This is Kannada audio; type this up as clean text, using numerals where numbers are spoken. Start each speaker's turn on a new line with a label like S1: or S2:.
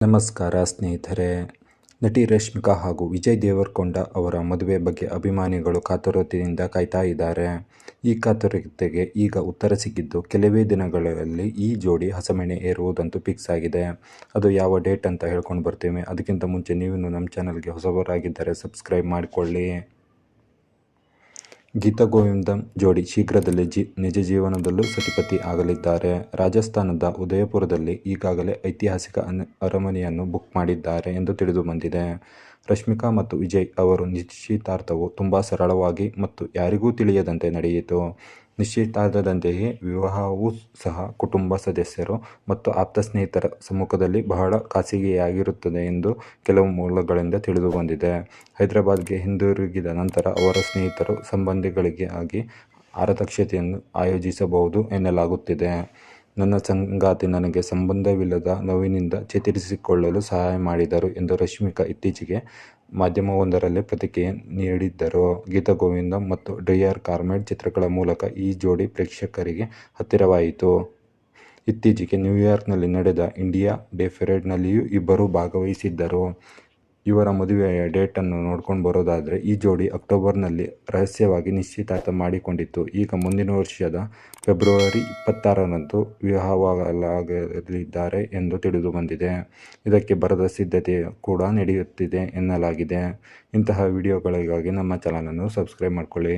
S1: ನಮಸ್ಕಾರ ಸ್ನೇಹಿತರೆ. ನಟಿ ರಶ್ಮಿಕಾ ಹಾಗೂ ವಿಜಯ್ ದೇವರಕೊಂಡ ಅವರ ಮದುವೆ ಬಗ್ಗೆ ಅಭಿಮಾನಿಗಳು ಕಾತುರತೆಯಿಂದ ಕಾಯ್ತಾ ಇದ್ದಾರೆ. ಈ ಕಾತುರತೆಗೆ ಈಗ ಉತ್ತರ ಸಿಕ್ಕಿದ್ದು ಕೆಲವೇ ದಿನಗಳಲ್ಲಿ ಈ ಜೋಡಿ ಹಸೆಮಣೆ ಏರುವುದಂತೂ ಫಿಕ್ಸ್ ಆಗಿದೆ. ಅದು ಯಾವ ಡೇಟ್ ಅಂತ ಹೇಳ್ಕೊಂಡು ಬರ್ತೀವಿ. ಅದಕ್ಕಿಂತ ಮುಂಚೆ ನೀವಿನ್ನು ನಮ್ಮ ಚಾನಲ್ಗೆ ಹೊಸಬರಾಗಿದ್ದರೆ ಸಬ್ಸ್ಕ್ರೈಬ್ ಮಾಡಿಕೊಳ್ಳಿ. ಗೀತಾ ಗೋವಿಂದಂ ಜೋಡಿ ಶೀಘ್ರದಲ್ಲೇ ನಿಜ ಜೀವನದಲ್ಲೂ ಸತಿಪತಿ ಆಗಲಿದ್ದಾರೆ. ರಾಜಸ್ಥಾನದ ಉದಯಪುರದಲ್ಲಿ ಈಗಾಗಲೇ ಐತಿಹಾಸಿಕ ಅರಮನೆಯನ್ನು ಬುಕ್ ಮಾಡಿದ್ದಾರೆ ಎಂದು ತಿಳಿದು ಬಂದಿದೆ. ರಶ್ಮಿಕಾ ಮತ್ತು ವಿಜಯ್ ಅವರ ನಿಶ್ಚಿತಾರ್ಥವು ತುಂಬಾ ಸರಳವಾಗಿ ಮತ್ತು ಯಾರಿಗೂ ತಿಳಿಯದಂತೆ ನಡೆಯಿತು. ನಿಶ್ಚಿತಾರ್ಥದಂತೆಯೇ ವಿವಾಹವೂ ಸಹ ಕುಟುಂಬ ಸದಸ್ಯರು ಮತ್ತು ಆಪ್ತ ಸ್ನೇಹಿತರ ಸಮ್ಮುಖದಲ್ಲಿ ಬಹಳ ಖಾಸಗಿಯಾಗಿರುತ್ತದೆ ಎಂದು ಕೆಲವು ಮೂಲಗಳಿಂದ ತಿಳಿದು ಬಂದಿದೆ. ಹೈದರಾಬಾದ್ಗೆ ಹಿಂದಿರುಗಿದ ನಂತರ ಅವರ ಸ್ನೇಹಿತರು ಸಂಬಂಧಿಗಳಿಗಾಗಿ ಆರತಕ್ಷತೆಯನ್ನು ಆಯೋಜಿಸಬಹುದು ಎನ್ನಲಾಗುತ್ತಿದೆ. ನನ್ನ ಸಂಗಾತಿ ನನಗೆ ಸಂಬಂಧವಿಲ್ಲದ ನೋವಿನಿಂದ ಚೇತರಿಸಿಕೊಳ್ಳಲು ಸಹಾಯ ಮಾಡಿದರು ಎಂದು ರಶ್ಮಿಕಾ ಇತ್ತೀಚೆಗೆ ಮಾಧ್ಯಮವೊಂದರಲ್ಲಿ ಪ್ರತಿಕ್ರಿಯೆ ನೀಡಿದ್ದರು. ಗೀತಾ ಗೋವಿಂದಂ ಮತ್ತು ಡಿಯರ್ ಕಾಮ್ರೇಡ್ ಚಿತ್ರಗಳ ಮೂಲಕ ಈ ಜೋಡಿ ಪ್ರೇಕ್ಷಕರಿಗೆ ಹತ್ತಿರವಾಯಿತು. ಇತ್ತೀಚೆಗೆ ನ್ಯೂಯಾರ್ಕ್ನಲ್ಲಿ ನಡೆದ ಇಂಡಿಯಾ ಡೇ ಪರೇಡ್ನಲ್ಲಿಯೂ ಇಬ್ಬರೂ ಭಾಗವಹಿಸಿದ್ದರು. ಇವರ ಮದುವೆಯ ಡೇಟನ್ನು ನೋಡ್ಕೊಂಡು ಬರೋದಾದರೆ ಈ ಜೋಡಿ ಅಕ್ಟೋಬರ್ನಲ್ಲಿ ರಹಸ್ಯವಾಗಿ ನಿಶ್ಚಿತಾರ್ಥ ಮಾಡಿಕೊಂಡಿತ್ತು. ಈಗ ಮುಂದಿನ ವರ್ಷದ ಫೆಬ್ರವರಿ 26ರಂದು ವಿವಾಹವಾಗಲಿದ್ದಾರೆ ಎಂದು ತಿಳಿದು ಬಂದಿದೆ. ಇದಕ್ಕೆ ಭರದ ಸಿದ್ಧತೆ ಕೂಡ ನಡೆಯುತ್ತಿದೆ ಎನ್ನಲಾಗಿದೆ. ಇಂತಹ ವಿಡಿಯೋಗಳಿಗಾಗಿ ನಮ್ಮ ಚಾನಲನ್ನು ಸಬ್ಸ್ಕ್ರೈಬ್ ಮಾಡಿಕೊಳ್ಳಿ.